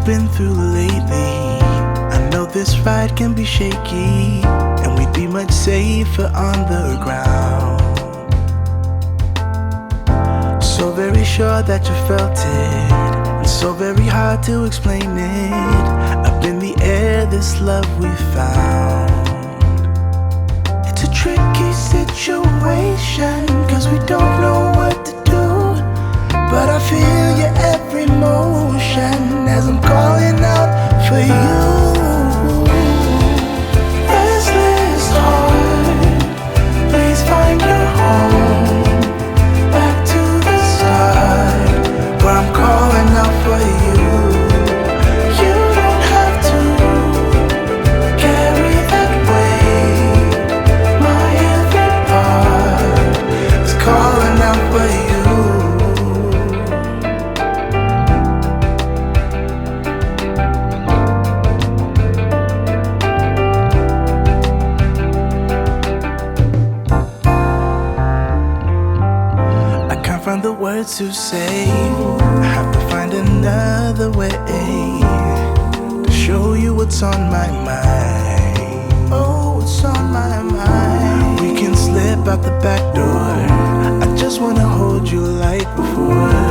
been through lately. I know this ride can be shaky, and we'd be much safer on the ground. So very sure that you felt it, and so very hard to explain it. Up in the air, this love we found. It's a tricky situation, 'cause we don't know what to do. But I feel your every motion as I'm calling out for you. Restless heart, please find your home. Back to the start, where I'm calling out for you. You don't have to carry that weight. My every part is calling out for you. Find the words to say. I have to find another way to show you what's on my mind. Oh, what's on my mind. We can slip out the back door. I just wanna hold you like before.